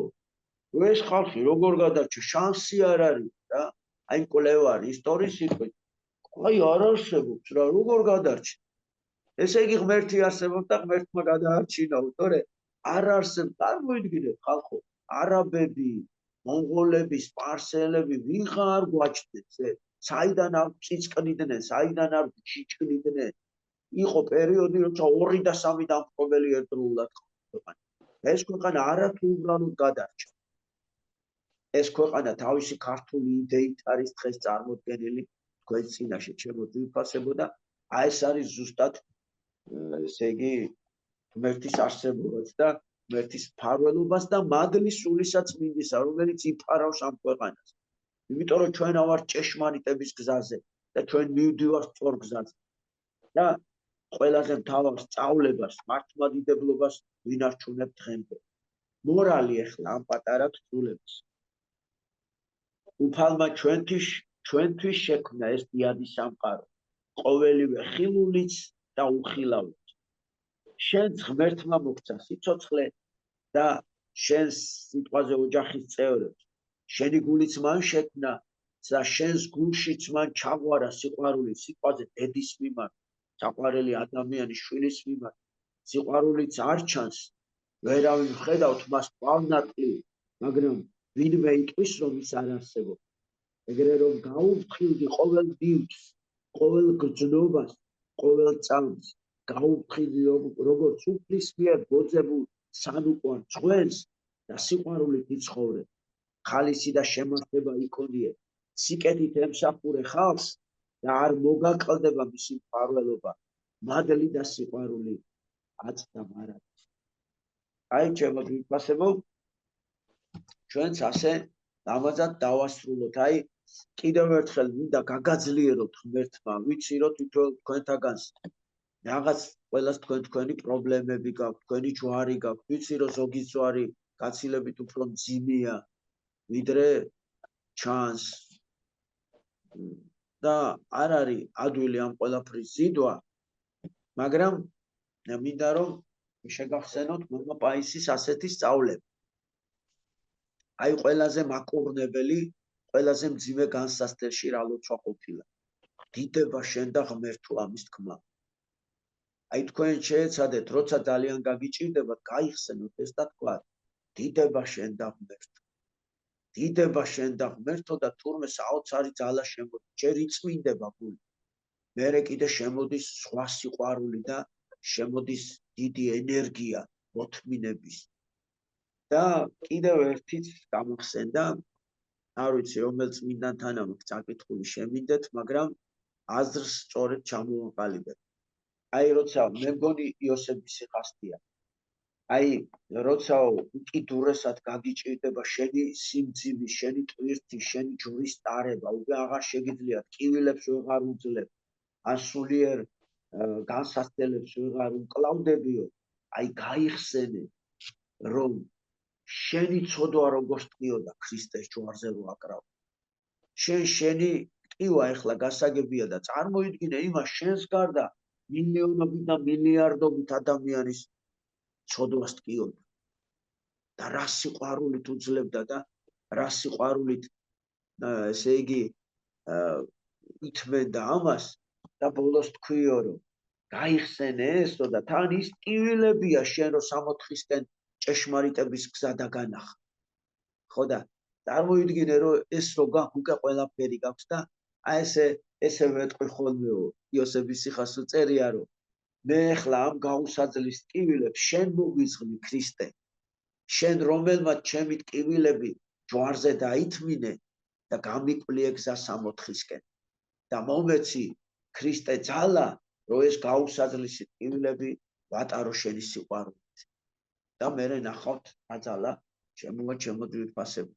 ეს ხალხი როგორ გადარჩა, შანსი არ არის რა. აი მკვლევარი ისტორიის სიტყვით. აი არ არსებობს რა, როგორ გადარჩა? ესე იგი ღმერთი არსებობს და ღმერთმა გადაარჩინაო, თორე არ არსებობს. წარმოიდგინეთ ხალხო, არაბები, მონღოლები, სპარსელები, ვიღა არ გვაჩნდეს ეს. საიდან არ წიწკნიდნენ, საიდან არ ჩიჩკნიდნენ. იყო პერიოდი, როცა 2 და 3 დამპყრობელი ერთდროულად ყავდა. ეს ქვეყანა არათუ უბრალოდ გადარჩა. ეს ქვეყანა თავისი ქართული იდეით არის დღეს წარმოდგენილი თქვენ წინაშე, ჩემო ძვირფასებო და აი ეს არის ზუსტად ესე იგი ღმერთის არსებობას და ღმერთის მფარველობას და მადლის სულისაც მინდისა, რომელიც იფარავს ამ ქვეყანას. იმიტომ რომ ჩვენ ავართ ჭეშმარიტების გზაზე და ჩვენ მივდივართ სწორ გზაზე. და ყველაზე მთავარ სწავლებას, მართლმადიდებლობას ვინარჩუნებთ დღემდე. მორალი ახლა ამ პატარა თხზულებას. უფალმა ჩვენთვის შექმნა ეს დიადი სამყარო, ყოველივე ხილულიც და უხილავით. შენს ღმერთმა მოგცა სიცოცხლე და შენს სიტყვაზე ოჯახის წევრებს. შენი გულიც მან შექმნა და შენს გულშიც მან ჩაღვარა სიყვარული სიტყვაზე დედის მიმართ, საყვარელი ადამიანის შვილის მიმართ. სიყვარულიც არ ჩანს, ვერავინ ხედავთ მას პავნატლივ, მაგრამ ვინმე იტყვის რომ ის არ არსებობს. ეგრე რომ გაუფრთხილდი ყოველ დილს, ყოველ გრძნობას, ყოველ წამს, გაუფრთხილდი როგორც უფლის მიერ გოძებულ სანუკვარ ძღვენს და სიყვარულით იცხოვრე. ხალისი და შემართება იქონიე, სიკეთით ემსახურე ხალხს და არ მოგაკლდება მისი მფარველობა, მადლი და სიყვარული აწდა მარად. აი ჩემო ძვირფასებო, ჩვენც ასე ლამაზად დავასრულოთ. აი კიდევ ერთხელ მინდა გაგაძლიეროთ ღმერთმა, ვიცი რომ თვითონ თქვენთაგანს რაღაც ყველას თქვენი პრობლემები გაქვთ, თქვენი ჯვარი გაქვთ, ვიცი რომ ზოგის ჯვარი გაცილებით უფრო მძიმეა ვიდრე ჩანს და არ არის ადვილი ამ ყველაფრის ზიდვა, მაგრამ მინდა რომ შეგახსენოთ მამა პაისის ასეთი სწავლები. აი ყველაზე მაკურნებელი, ყველაზე მძიმე განსასწრებში რა ლოცვა ყოფილა. დიდება შენ და ღმერთო ამის თქმა. აი თქვენ შეეცადეთ, როცა ძალიან გაგიჭირდებათ, გაიხსენოთ ეს და თქვათ, დიდება შენ და ღმერთო. დიდება შენ და ღმერთო და თურმე საოცარი ძალა შემოდის, ჯერ იწმინდება გული. მერე კიდე შემოდის სხვა სიყვარული და შემოდის დიდი ენერგია მოთმინების. და კიდევ ერთიც გამახსენდა, არ ვიცი რომელ წმინდანთან ამით წაკითხული შემინდეთ, მაგრამ აზრს სწორედ ჩამოვაყალიბეთ. აი როცა მე მგონი იოსების სიხასტია. აი როცა უკიდურესად გაგიჭირდება შენი სიმძიმი, შენი ტვირთი, შენი ჯვრის ტარება, უკვე აღარ შეგიძლიათ, კივილებს ვეღარ უძლებ, ან სულიერ განსაცდელებს ვეღარ უკლავდებიო, აი გაიხსენე, რომ შენი ცოდვა როგორ ტყიოდა ქრისტეს ჯვარზე რო აკრავდა. შენი ტყივა ეხლა გასაგებია და წარმოიდგინე იმას შენს გარდა მილიონობით და მილიარდობით ადამიანის ცოდვას ტყიოდა. და რა სიყვარულით უძლებდა და რა სიყვარულით ესე იგი ითმენდა ამას და ბოლოს თქვიო რომ გაიხსენე ესო და თან ის ტკივილებია შენ რომ სამოთხისკენ ჭეშმარიტების გზა დაგანახა. ხო და წარმოიდგინე რომ ეს რო გაქვს უკვე ყველაფერი გაქვს და აი ესე მეტყვი ხოლმეო იოსების სიხას უწერია რომ მე ახლა ამ გაუსაძლის ტკივილებს შენ მოგვიძღვნი ქრისტე. შენ რომელმაც ჩემი ტკივილები ჯვარზე დაითმინე და გამიკვლიე გზა სამოთხისკენ და მომეცი ქრისტე ძალა რომ ეს გაუსაძლისი ტკივილები ვატარო შენი სიყვარულით. და მერე ნახავთ რა ძალა ჩემო ძვირფასებო.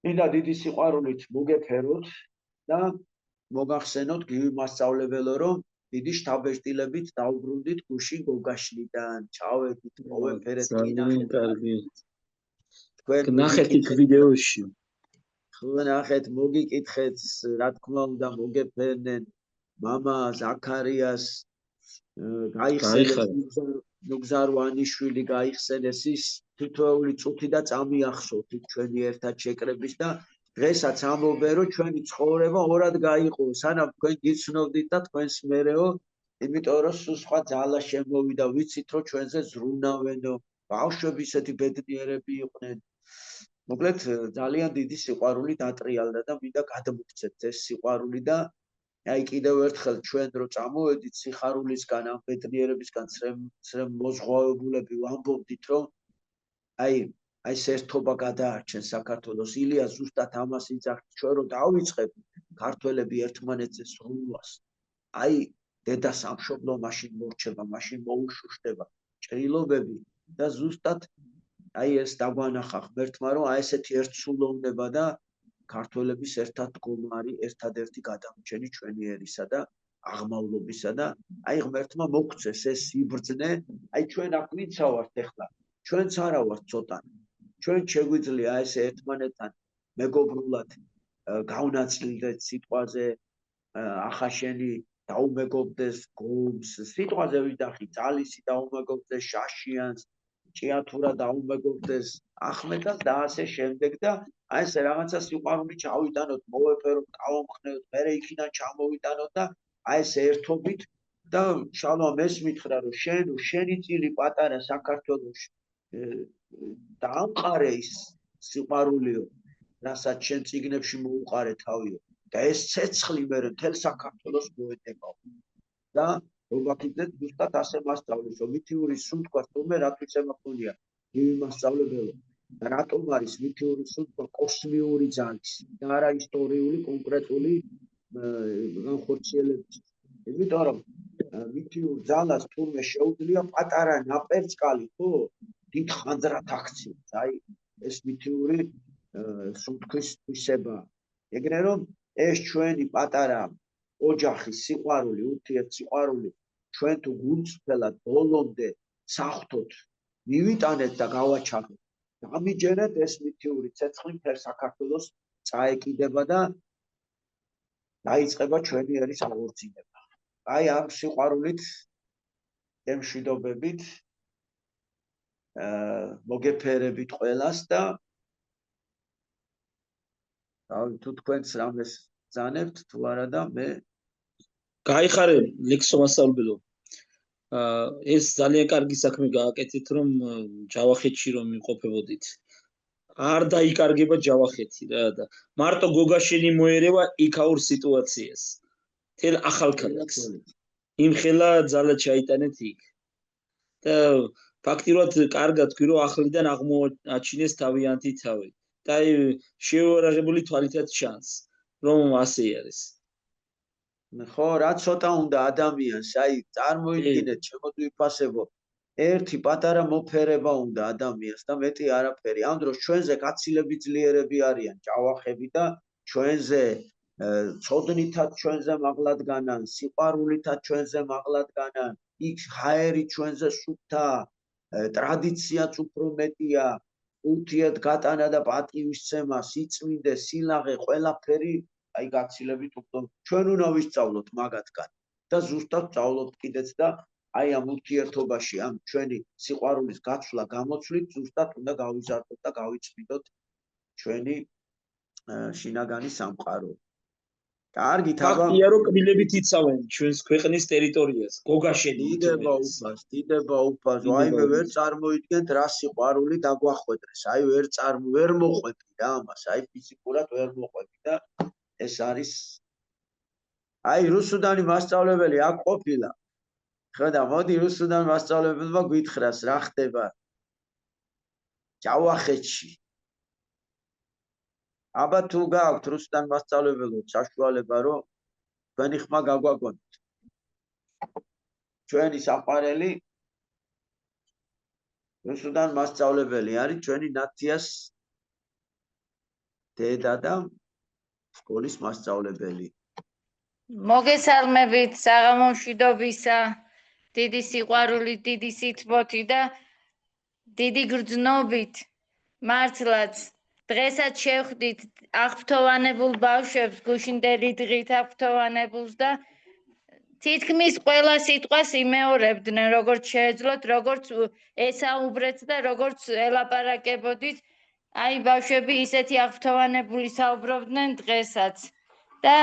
მინდა დიდი სიყვარულით მოგეფეროთ და მოგახსენოთ გივი მასწავლებელო რომ დიდი შთაბეჭდილებით დაუბრუნდით გუშინ გოგაშნიდან, ჩავედით, მოვეფერეთ კი ნახეთ. ნახეთ იქ ვიდეოში. ნახეთ, მოგიკითხეთ, რა თქმა უნდა, მოგეფერნენ მამა ზაქარიას გაიხსენეს ნუგზარვანიშვილი გაიხსენეს ის თითოეული წუთი და წამიახსოვთ ჩვენი ერთად შეკრების და დღესაც ამობენ რომ ჩვენი ცხოვრება ორად გაიყო სანამ თქვენ გიცნობდით და თქვენს მერეო იმიტომ რომ სულ სხვა ძალა შემოვიდა ვიცით რომ ჩვენზე ზრუნავენო ბავშვები ისეთი ბედნიერები იყვნენ მოკლედ ძალიან დიდი სიყვარული დატრიალდა და მინდა გადმოგცეთ ეს სიყვარული და აი კიდევ ერთხელ ჩვენ რო წამოვედით სიხარულისგან ამ ბედნიერებისგან ცრემ მოზღვავებულები ვამბობდით რომ აი ეს ერთობა გადაარჩენ საქართველოს ილია ზუსტად ამას იძახით ჩვენ რო დავიწყებ ქართველები ერთმანეთზე სრულვას აი დედა სამშობლო მაშინ მორჩება მაშინ მოუშუშდება ჭრილობები და ზუსტად აი ეს დაგვანახა ღმერთმა რომ აი ესეთი ერთსულო უნდა და ქართველების ერთად მდგომარი ერთადერთი გადამრჩენი ჩვენი ერისა და აღმავლობისა და აი ღმერთმა მოგცეს ეს იბრძნე აი ჩვენ აქ ვინცა ვართ ახლა ჩვენც არა ვართ ცოტა ჩვენ შეგვიძლია ეს ერთმანეთთან მეგობრულად გავნაწილდეთ სიტყვაზე ახაშენი დაუმეგობრდეს გულს სიტყვაზე ვიდახი ძალისი დაუმეგობრდეს შაშიანს ჭიათურა დაუმეგობრდეს ახმეტას და ასე შემდეგ და აი ეს რაღაცა სიყვარული ჩავიტანოთ მოვეფეროთ გავამხნევთ მერე იქიდან ჩამოვიტანოთ და აი ეს ერთობით და შალვა ეს მითხრა რომ შენი წილი პატარა საქართველოში დაამყარე ის სიყვარულიო რასაც შენ წიგნებში მოუყარე თავიო და ეს ცეცხლი მერე მთელ საქართველოს მოეტებაო და მოგაკითხეთ ზუსტად ასე მასწავლეს რომ მითიური სუნთქვა თუმე რატვიც ემახონია გივი მასწავლებელო და რატომ არის მითიური სუნთქვა კოსმიური ძალის და არა ისტორიული კონკრეტული განხორციელების იმიტომ რომ მითიურ ძალას თუმე შეუძლია პატარა ნაპერწკალი ხო დიდ ხანძრად აქციებს აი ეს მითიური სუნთქვის თვისება ეგრე რომ ეს ჩვენი პატარა ოჯახი სიყვარული ურთიერთსიყვარული ჩვენ თუ გულწრფელად ბოლომდე საღვთოთ მივიტანეთ და გავაჩაღეთ გამიჯერეთ ეს მითიური ცეცხლი მთელ საქართველოს წაეკიდება და დაიწყება ჩვენი ერის აღორძინება აი ამ სიყვარულით ემშვიდობებით მოგეფერებით ყველას და თუ თქვენც რამეს ზანებთ თუ არა და მე გაიხარე ლექსო მასწავლებელო ეს ძალიან კარგი საქმე გააკეთეთ რომ ჯავახეთში რომ იმყოფებოდით არ დაიკარგება ჯავახეთი რა და მარტო გოგაშენი მოერევა იქაურ სიტუაციას თელ ახალქალაქს იმხელა ძალა ჩაიტანეთ იქ და ფაქტიურად კარგად თქვი რომ ახლიდან აღმოაჩინეს თავიანთი თავი და აი შეუარაღებული თვალითაც ჩანს რომ ასე არის ხო რა ცოტა უნდა ადამიანს აი წარმოიდგინეთ შემოგვიფასებო ერთი პატარა მოფერება უნდა ადამიანს და მეტი არაფერი ამ დროს ჩვენზე კაცილები ძლიერები არიან ჯავახები და ჩვენზე ცოდნითაც ჩვენზე მაღლად განან სიყვარულითაც ჩვენზე მაღლად განან იქ ჰაერი ჩვენზე სუფთა ტრადიციაც უფრო მეტია ურთიერთ გატანა და პატივისცემა სიწმინდე სილაღე ყველაფერი აი გაცილებით უფრო ჩვენ უნდა ვისწავლოთ მაგათგან და ზუსტად სწავლობთ კიდეც და აი ამ ურთიერთობაში ამ ჩვენი სიყვარულის გაცვლა გამოცვლით ზუსტად უნდა გავიზარდოთ და გავიწმინდოთ ჩვენი შინაგანი სამყარო კარგი ფაქტია რომ კბილებით იცავენ ჩვენს ქვეყნის ტერიტორიას გოგაშენი დიდება უფას ვაიმე ვერ წარმოიდგენთ რა სიყვარული დაგვახვედრეს აი ვერ მოყვები რა ამას აი ფიზიკურად ვერ მოყვები და ეს არის აი რუსუდანი მასწავლებელი აქ ყოფილა ხედა მოდი რუსუდან მასწავლებელმა გვითხრას რა ხდება ჯავახეთში აბა თუ გაქვთ რუსუდან მასწავლებელო საშუალება რომ თქვენი ხმა გაგვაგონოთ ჩვენი საყვარელი რუსუდან მასწავლებელი არის ჩვენი ნაციას დედა და სკოლის მასწავლებელი მოგესალმებით საღამო მშვიდობისა დიდი სიყვარულით დიდი სითბოთი და დიდი გრძნობით მართლაც დღესაც შევხვდით აღფრთოვანებულ ბავშვებს, გუშინდელი დღით აღფრთოვანებულს და თითქმის ყველა სიტყვას იმეორებდნენ, როგორც შეეძლოთ, როგორც ესაუბრეთ და როგორც ელაპარაკებოდით. აი ბავშვები ისეთი აღფრთოვანებული საუბრობდნენ დღესაც. და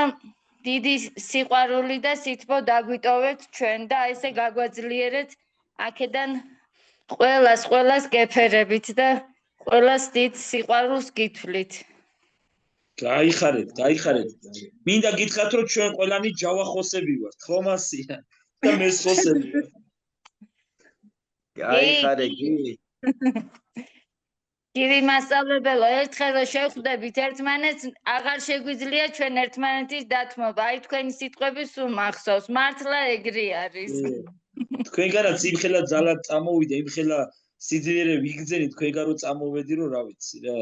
დიდი სიყვარული და სითბო დაგვიტოვეთ ჩვენ და ესე გაგვაძლიერეთ აქედან ყველას გეფერებით და ყველას დიდ სიყვარულს გითვლით. გაიხარეთ. მინდა გითხრათ, რომ ჩვენ ყველანი ჯავახოსები ვართ, ხომ ასია? და მესხოსები ვართ. გაიხარე გი. გივი მასწავლებელო, ერთხელ შევხვდებით ერთმანეთს, აღარ შეგვიძლია ჩვენ ერთმანეთის დათმობა. აი თქვენი სიტყვები სულ მახსოვს. მართლა ეგრე არის. თქვენგანაც იმხელა ძალად წამოვიდა, იმხელა სიძლიერე ვიგრძენი თქვენგან რომ წამოვედი, რომ რა ვიცი რა.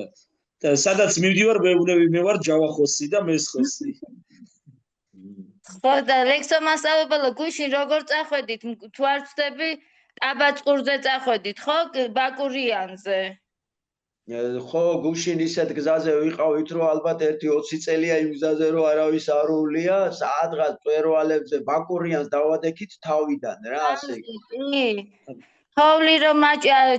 და სადაც მივდივარ, მე ვარ ჯავახოსი და მესხოსი. ხო და ლექსო მასწავლებელო, გუშინ როგორ წახვედით? თუ არ ვწდები, ტაბაწყურზე წახვედით, ხო? ბაკურიანზე. ხო, გუშინ ისეთ გზაზე ვიყავით, რომ ალბათ 1-20 წელია იმ გზაზე რომ არავის არ უვლია, სადღაც მწვერვალებზე ბაკურიანს დავადექით თავიდან რა ასე. თოვლი რომ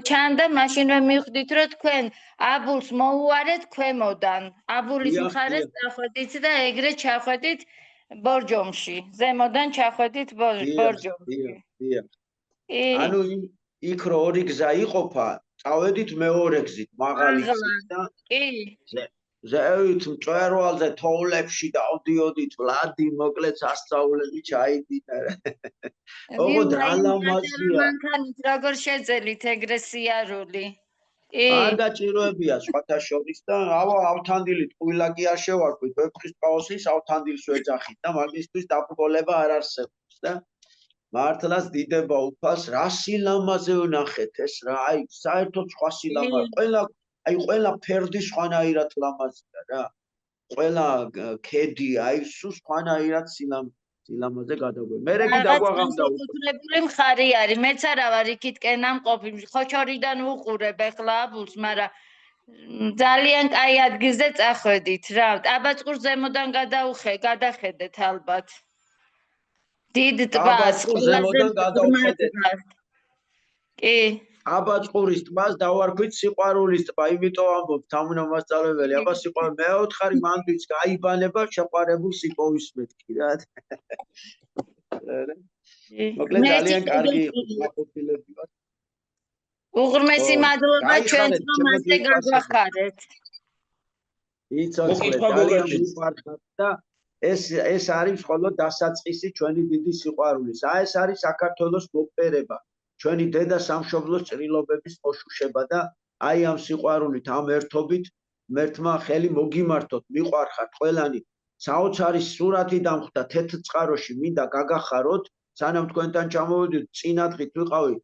ჩანდა, მაშინვე მივხვდით, რომ თქვენ აბულს მოუარეთ ქვემოდან. აბულის მხარეს წახვედით და ეგრე ჩახვედით ბორჯომში. ზემოდან ჩახვედით ბორჯომში. ანუ იქ რო ორი გზა იყოფა, წავედით მეორე გზით, მაღალი გზით და ზევით მწვერვალზე თოვლებში დავდიოდით, ვლადი მოკლედ სასწაულები ჩაიდიდა. ოღონდ რა ლამაზია. მანქანით როგორ შეძელით ეგრე სიარული? არ გაჭიროებია სხვათა შორის და ავთანდილით ყვილა კი არ შევარქვით, ვეფხისტყაოსის ავთანდილს ვეძახით და მაგისთვის დაბრკოლება არ არსებობს და მართლაც დიდება უფალს, რა სილამაზე ვნახეთ ეს რა, აი საერთოდ სხვა სილამაზე, ყველა ფერდი სხვანაირად ლამაზია რა. ყველა ქედი, აი სულ სხვანაირად სილამაზე გადაგვე. მე კი დაგვაღამდა უკუთრებული მხარი არის, მეც არა ვარ იქითკენ ამყოფი, ხოჩორიდან ვუყურებ ახლა აბულს, მაგრამ ძალიან კაი ადგილზე წახვედით რა. ტაბაწყურს ზემოდან გადახედეთ ალბათ. დიდ ტბას ზემოდან გადავხედეთ. კი. აბაწყურის ტბას დავარქვით სიყვარულის ტბა, იმიტომ ამბობ თანამასწავლებელი, აბა სიყვარული მეოთხარი მანდვიც გაიბანება შეყვარებულ სიტყვისმეთკი რა. მოკლედ ძალიან კარგი ყოფილები ვარ. უღრმესი მადლობა ჩვენს რომ ასე გაგვახარეთ. იცოცხლე ძალიან მივყარხართ და ეს არის მხოლოდ დასაწყისი ჩვენი დიდი სიყვარულის. ეს არის საქართველოს მოფერება. ჩვენი დედა სამშობლოს ჭრილობების მოშუშება და აი ამ სიყვარულით, ამ ერთობით მერთმა ხელი მოგიმართოთ, მიყვარხართ ყველანი. საოცარი სურათი დამხვდა თეთრწყაროში, მინდა გაგახაროთ, სანამ თქვენთან ჩამოვედით, წინადღით ვიყავი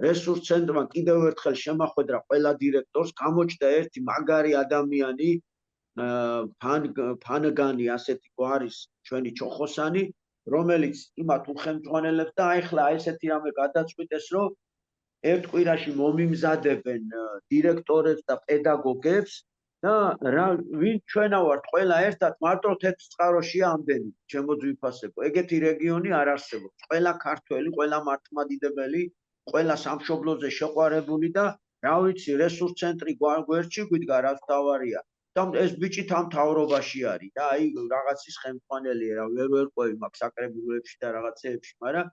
რესურს ცენტრმა კიდევ ერთხელ შემახვედრა ყველა დირექტორს, გამოჩნდა ერთი მაგარი ადამიანი, ფანგანი ასეთი გვარის ჩვენი ჩოხოსანი, რომელიც იმათ უხელმძღვანელებს და ახლა ესეთი რამე გადაწყვიტეს, რომ ერთ კვირაში მომიმზადებენ დირექტორებს და პედაგოგებს და ვინ ჩვენა ვართ ყველა ერთად მარტო თეთრწყაროშია ამდენი ჩემო ძვირფასებო. ეგეთი რეგიონი არ არსებობს. ყველა ქართველი, ყველა მართლმადიდებელი, ყველა სამშობლოზე შეყვარებული და რა ვიცი, რესურს ცენტრი გვერდში გვიდგა რაც თავარია. და ეს ბიჭი თან თავრობაში არის და აი რაღაცის ხელმძღვანელია რა, ვერ ყვევი მაგ საკრებულოებში და რაღაცეებში, მაგრამ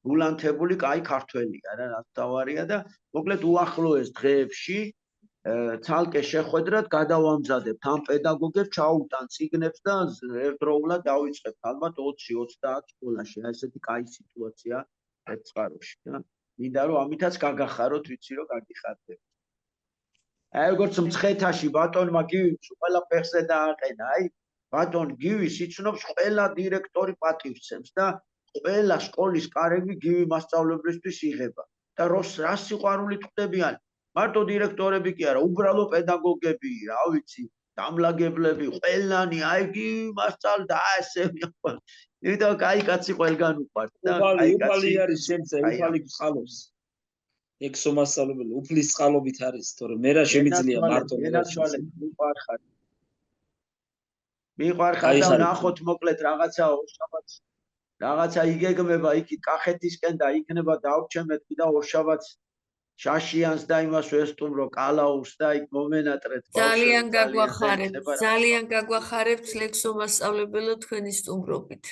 გულანთებული კაი ქართველია რა, რაც თავარია და მოკლედ უახლოეს დღეებში ცალკე შეხვედრად გადავამზადებთ ამ პედაგოგებს, ჩაუტან წიგნებს და ერთდროულად დავიწყებთ ალბათ 20-30 სკოლაში. ესეთი კაი სიტუაცია ერთწყაროში და მინდა რომ ამითაც გაგახაროთ, ვიცი რომ გაგიხარდეთ. აი როგორც მცხეთაში ბატონმა გივიმს ყველა ფეხზე დააყენა, აი ბატონ გივის იცნობს ყველა დირექტორი პატივცემს და ყველა სკოლის კარები გივი მასწავლებლისთვის იღება და რა სიყვარულით ხვდებიან. მარტო დირექტორები კი არა, უბრალო პედაგოგები, რა ვიცი, დამლაგებლები, ყველანი, აი გივი მასწავლდა ესე მიყვარს. იმიტომ კაი კაცი ყველგან უყვართ და უფალი არის შემწე, უფალი გწყალობს. ლექსო მასწავლებელი უფლის წყალობით არის, თორე მე რა შემიძლია მარტო მიყვარხარ და ნახოთ მოკლედ რაღაცა ორშაბათს რაღაცა იგეგმება იქით კახეთისკენ და იქნება დავრჩემეთ კიდე ორშაბათს შაშიანს და იმას ვესტუმრო კალაურს და იქ მომენატრეთ ძალიან გაგვახარებთ ლექსო მასწავლებელო თქვენი სტუმრობით.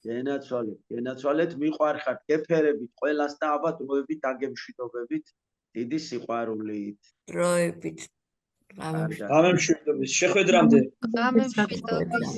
გენაცვალეთ მიყვარხართ გეფერებით ყველას და ალბათ დროებით დაგემშვიდობებით დიდი სიყვარულით დროებით გამემშვიდობის შეხვედრამდე გამემშვიდობის